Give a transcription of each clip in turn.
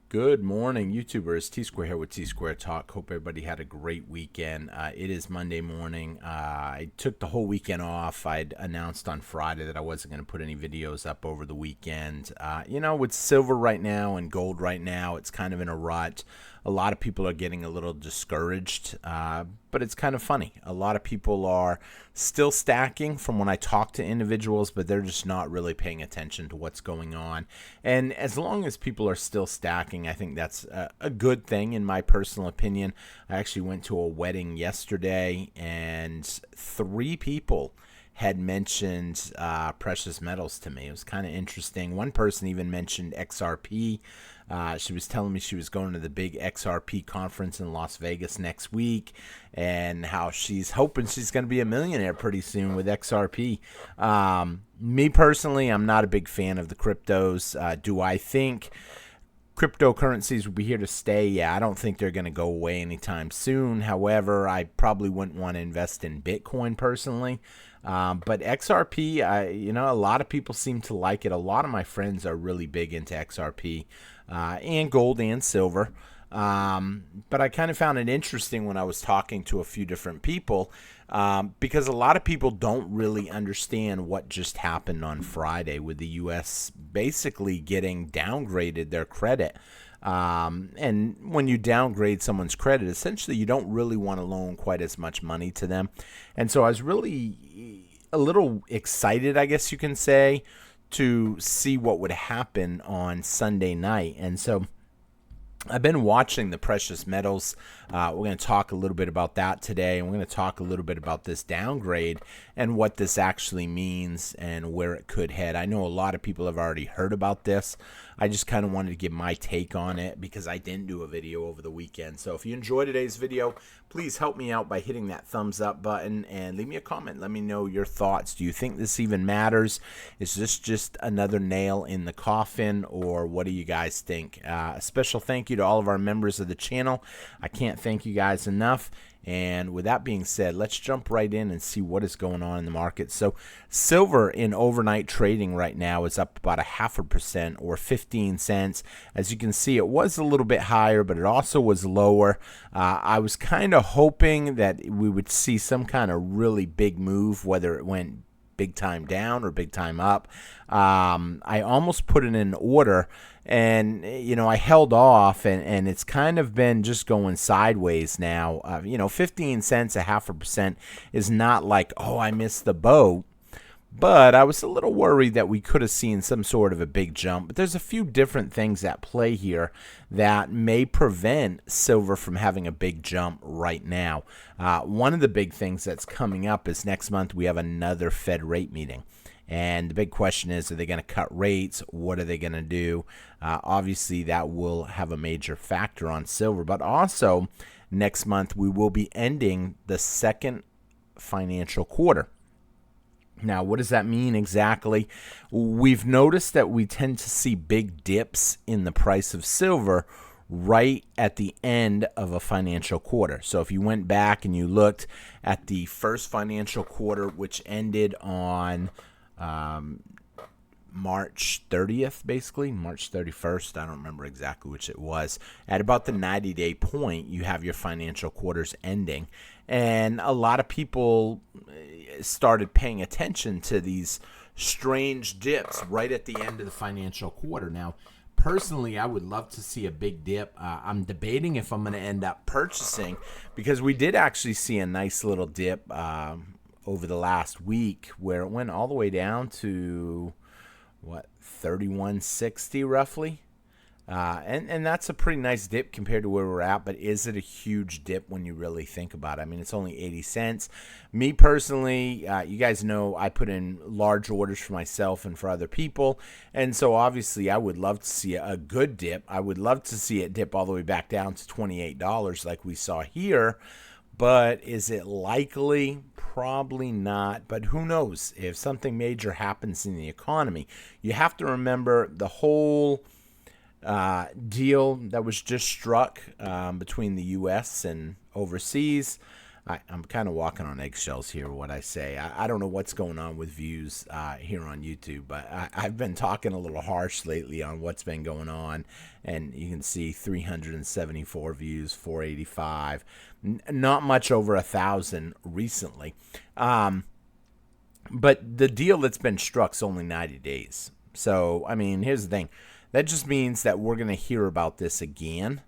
Good morning, YouTubers. T-Square here with T-Square Talk. Hope everybody had a great weekend. It is Monday morning. I took the whole weekend off. I'd announced on Friday that I wasn't going to put any videos up over the weekend. With silver right now and gold right now, it's kind of in a rut. A lot of people are getting a little discouraged, but it's kind of funny. A lot of people are still stacking from when I talk to individuals, but they're just not really paying attention to what's going on. And as long as people are still stacking, I think that's a good thing in my personal opinion. I actually went to a wedding yesterday, and 3 people had mentioned precious metals to me. It was kind of interesting. One person even mentioned XRP. She was telling me she was going to the big XRP conference in Las Vegas next week and how she's hoping she's going to be a millionaire pretty soon with XRP. Me personally, I'm not a big fan of the cryptos. Do I think cryptocurrencies will be here to stay? Yeah, I don't think they're going to go away anytime soon. However, I probably wouldn't want to invest in Bitcoin personally. But XRP, a lot of people seem to like it. A lot of my friends are really big into XRP and gold and silver. But I kind of found it interesting when I was talking to a few different people because a lot of people don't really understand what just happened on Friday with the U.S. basically getting downgraded their credit. And when you downgrade someone's credit, essentially you don't really want to loan quite as much money to them. And so I was really a little excited, I guess you can say, to see what would happen on Sunday night. And so I've been watching the precious metals. We're going to talk a little bit about that today, and we're going to talk a little bit about this downgrade and what this actually means and where it could head. I know a lot of people have already heard about this. I just kind of wanted to give my take on it because I didn't do a video over the weekend. So if you enjoyed today's video, please help me out by hitting that thumbs up button and leave me a comment. Let me know your thoughts. Do you think this even matters? Is this just another nail in the coffin, or what do you guys think? A special thank you to all of our members of the channel. I can't thank you guys enough. And with that being said, let's jump right in and see what is going on in the market. So silver in overnight trading right now is up about 0.5% or 15 cents. As you can see, it was a little bit higher, but it also was lower. I was kind of hoping that we would see some kind of really big move, whether it went big time down or big time up. I almost put it in order, and I held off, and it's kind of been just going sideways now. 15 cents, 0.5% is not like, oh, I missed the boat. But I was a little worried that we could have seen some sort of a big jump. But there's a few different things at play here that may prevent silver from having a big jump right now. One of the big things that's coming up is next month we have another Fed rate meeting. And the big question is, are they going to cut rates? What are they going to do? Obviously, that will have a major factor on silver. But also, next month we will be ending the second financial quarter. Now, what does that mean exactly? We've noticed that we tend to see big dips in the price of silver right at the end of a financial quarter. So if you went back and you looked at the first financial quarter, which ended on March 30th, basically, March 31st. I don't remember exactly which it was. At about the 90-day point, you have your financial quarters ending. And a lot of people started paying attention to these strange dips right at the end of the financial quarter. Now, personally, I would love to see a big dip. I'm debating if I'm going to end up purchasing, because we did actually see a nice little dip over the last week where it went all the way down to 31.60 roughly. And that's a pretty nice dip compared to where we're at, but is it a huge dip when you really think about it? I mean, it's only 80 cents. Me personally, you guys know I put in large orders for myself and for other people, and so obviously I would love to see a good dip. I would love to see it dip all the way back down to $28 like we saw here, but is it likely? Probably not, but who knows if something major happens in the economy. You have to remember the whole deal that was just struck between the U.S. and overseas. I'm kind of walking on eggshells here, what I say. I don't know what's going on with views here on YouTube, but I've been talking a little harsh lately on what's been going on. And you can see 374 views, 485, not much over 1,000 recently. But the deal that's been struck is only 90 days. So, I mean, here's the thing. That just means that we're going to hear about this again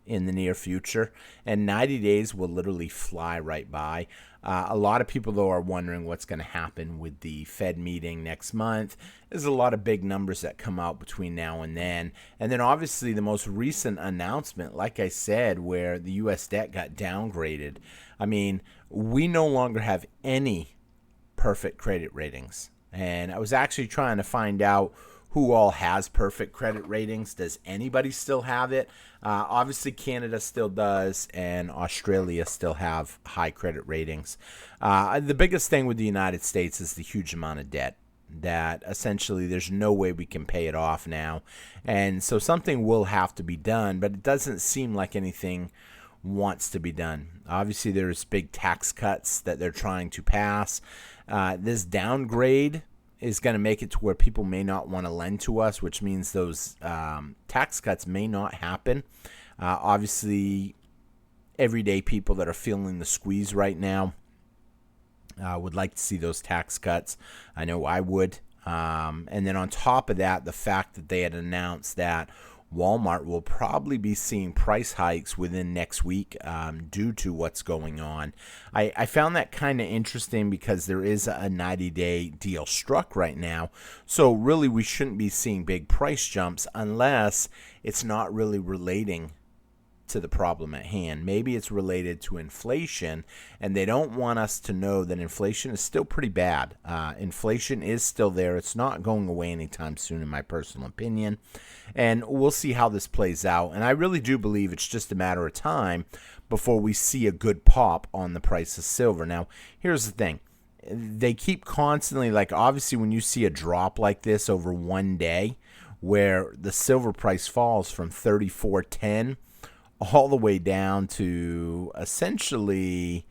in the near future, and 90 days will literally fly right by. A lot of people, though, are wondering what's going to happen with the Fed meeting next month. There's a lot of big numbers that come out between now and then. And then, obviously, the most recent announcement, like I said, where the U.S. debt got downgraded. I mean, we no longer have any perfect credit ratings. And I was actually trying to find out who all has perfect credit ratings. Does anybody still have it? Obviously, Canada still does, and Australia still have high credit ratings. The biggest thing with the United States is the huge amount of debt that essentially there's no way we can pay it off now. And so something will have to be done, but it doesn't seem like anything wants to be done. Obviously, there's big tax cuts that they're trying to pass. This downgrade is going to make it to where people may not want to lend to us, which means those tax cuts may not happen. Obviously, everyday people that are feeling the squeeze right now would like to see those tax cuts. I know I would. And then on top of that, the fact that they had announced that Walmart will probably be seeing price hikes within next week due to what's going on. I found that kind of interesting because there is a 90-day deal struck right now. So really we shouldn't be seeing big price jumps unless it's not really relating to the problem at hand. Maybe it's related to inflation, and they don't want us to know that inflation is still pretty bad. Inflation is still there. It's not going away anytime soon, in my personal opinion. And we'll see how this plays out. And I really do believe it's just a matter of time before we see a good pop on the price of silver. Now, here's the thing. They keep constantly, like, obviously when you see a drop like this over one day where the silver price falls from 34.10 all the way down to essentially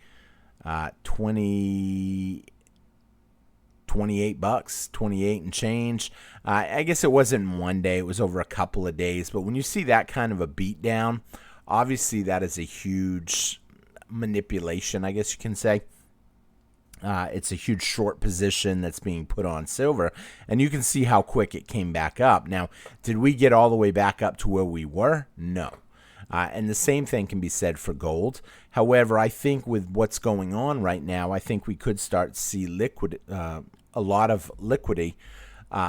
28 bucks, 28 and change. I guess it wasn't in one day, it was over a couple of days. But when you see that kind of a beat down, obviously that is a huge manipulation, I guess you can say. It's a huge short position that's being put on silver, and you can see how quick it came back up. Now, did we get all the way back up to where we were? No. And the same thing can be said for gold. However, I think with what's going on right now, I think we could start to see a lot of liquidity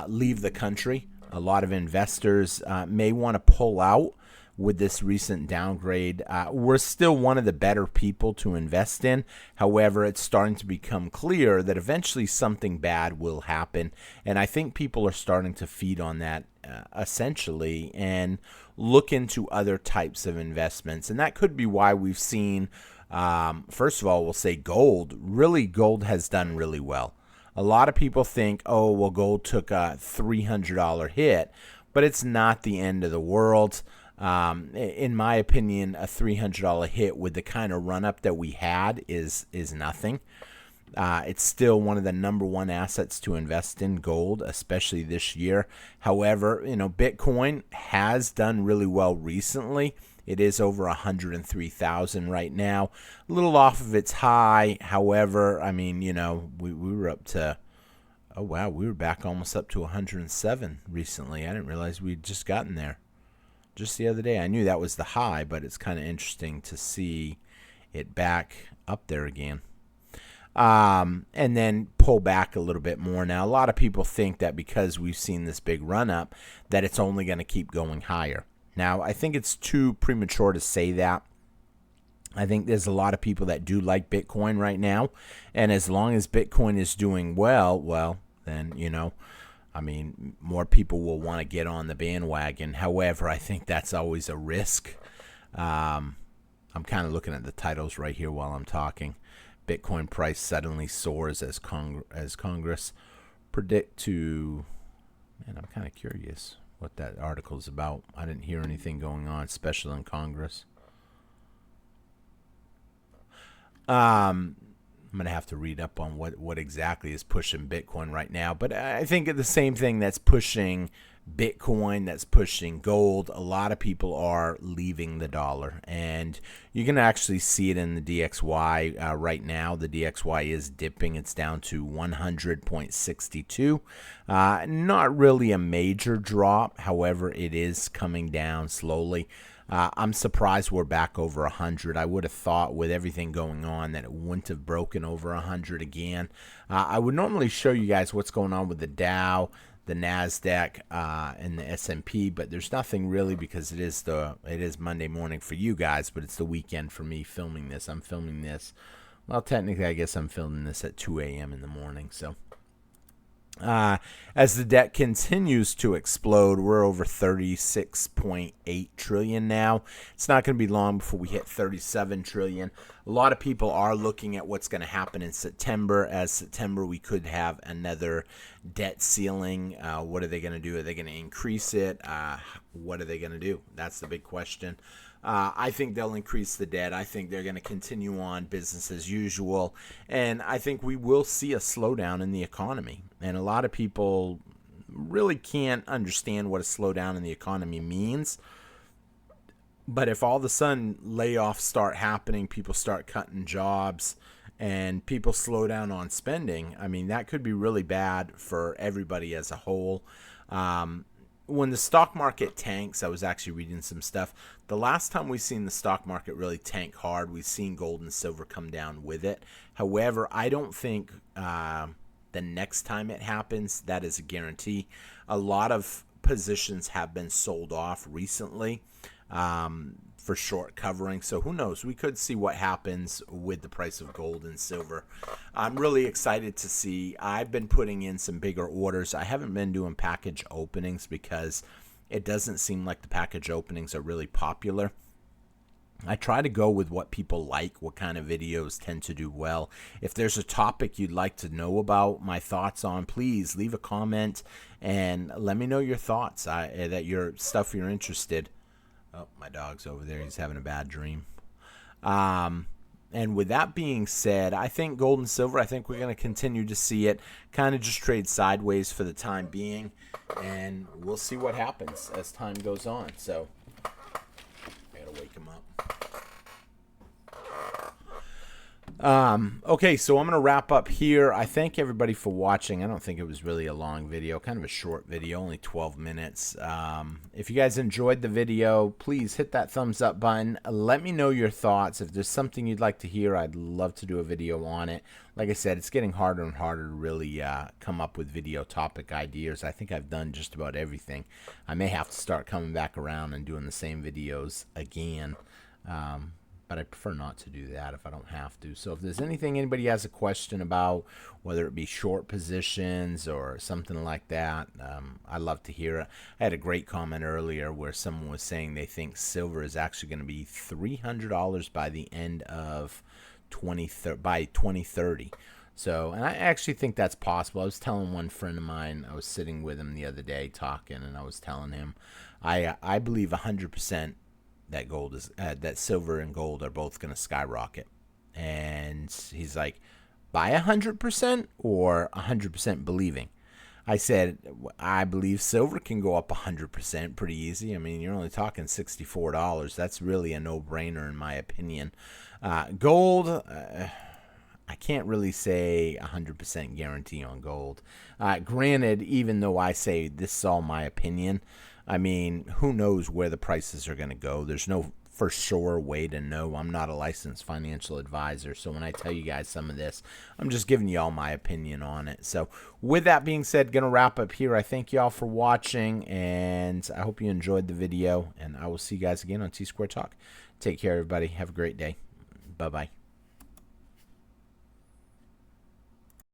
leave the country. A lot of investors may want to pull out with this recent downgrade. We're still one of the better people to invest in. However, it's starting to become clear that eventually something bad will happen. And I think people are starting to feed on that essentially and look into other types of investments. And that could be why we've seen, first of all, we'll say gold. Really, gold has done really well. A lot of people think, oh, well, gold took a $300 hit, but it's not the end of the world. In my opinion, a $300 hit with the kind of run-up that we had is nothing. It's still one of the number one assets to invest in, gold, especially this year. However, Bitcoin has done really well recently. It is over 103,000 right now, a little off of its high. However, I mean, we were up to, oh wow, we were back almost up to 107 recently. I didn't realize we'd just gotten there just the other day. I knew that was the high, but it's kind of interesting to see it back up there again. And then pull back a little bit more. Now, a lot of people think that because we've seen this big run up, that it's only going to keep going higher. Now, I think it's too premature to say that. I think there's a lot of people that do like Bitcoin right now. And as long as Bitcoin is doing well, then, more people will want to get on the bandwagon. However, I think that's always a risk. I'm kind of looking at the titles right here while I'm talking. Bitcoin price suddenly soars as Congress predict to. Man, I'm kind of curious what that article is about. I didn't hear anything going on special in Congress. I'm going to have to read up on what exactly is pushing Bitcoin right now. But I think the same thing that's pushing Bitcoin, that's pushing gold. A lot of people are leaving the dollar. And you can actually see it in the DXY right now. The DXY is dipping. It's down to 100.62. Not really a major drop. However, it is coming down slowly. I'm surprised we're back over 100. I would have thought with everything going on that it wouldn't have broken over 100 again. I would normally show you guys what's going on with the Dow, the NASDAQ, and the S&P, but there's nothing really because it is Monday morning for you guys, but it's the weekend for me filming this. I'm filming this. Well, technically, I guess I'm filming this at 2 a.m. in the morning, so. As the debt continues to explode, we're over 36.8 trillion now. It's not going to be long before we hit 37 trillion. A lot of people are looking at what's going to happen in September. As September, we could have another debt ceiling. What are they going to do? Are they going to increase it? What are they going to do? That's the big question. I think they'll increase the debt. I think they're going to continue on business as usual. And I think we will see a slowdown in the economy. And a lot of people really can't understand what a slowdown in the economy means. But if all of a sudden layoffs start happening, people start cutting jobs, and people slow down on spending, I mean, that could be really bad for everybody as a whole. When the stock market tanks, I was actually reading some stuff. The last time we've seen the stock market really tank hard, we've seen gold and silver come down with it. However, I don't think the next time it happens, that is a guarantee. A lot of positions have been sold off recently for short covering. So who knows? We could see what happens with the price of gold and silver. I'm really excited to see. I've been putting in some bigger orders. I haven't been doing package openings because it doesn't seem like the package openings are really popular. I try to go with what people like, what kind of videos tend to do well. If there's a topic you'd like to know about, my thoughts on, please leave a comment and let me know your thoughts, that your stuff you're interested. Oh, my dog's over there. He's having a bad dream. And with that being said, I think gold and silver, I think we're going to continue to see it kind of just trade sideways for the time being. And we'll see what happens as time goes on. So I got to wake him up. Okay, so I'm going to wrap up here. I thank everybody for watching. I don't think it was really a long video, kind of a short video, only 12 minutes. If you guys enjoyed the video, please hit that thumbs up button. Let me know your thoughts. If there's something you'd like to hear, I'd love to do a video on it. Like I said, it's getting harder and harder to really come up with video topic ideas. I think I've done just about everything. I may have to start coming back around and doing the same videos again. But I prefer not to do that if I don't have to. So if there's anything anybody has a question about, whether it be short positions or something like that, I'd love to hear it. I had a great comment earlier where someone was saying they think silver is actually going to be $300 by the end of 2030. So, and I actually think that's possible. I was telling one friend of mine, I was sitting with him the other day talking, and I was telling him, I believe 100% that gold is that silver and gold are both going to skyrocket. And he's like, by 100% or 100% believing? I said, I believe silver can go up 100% pretty easy. I mean, you're only talking $64. That's really a no-brainer in my opinion. Gold, I can't really say 100% guarantee on gold. Granted, even though I say this is all my opinion, I mean, who knows where the prices are going to go? There's no for sure way to know. I'm not a licensed financial advisor, so when I tell you guys some of this, I'm just giving you all my opinion on it. So with that being said, going to wrap up here. I thank you all for watching, and I hope you enjoyed the video, and I will see you guys again on T-Square Talk. Take care, everybody. Have a great day. Bye-bye.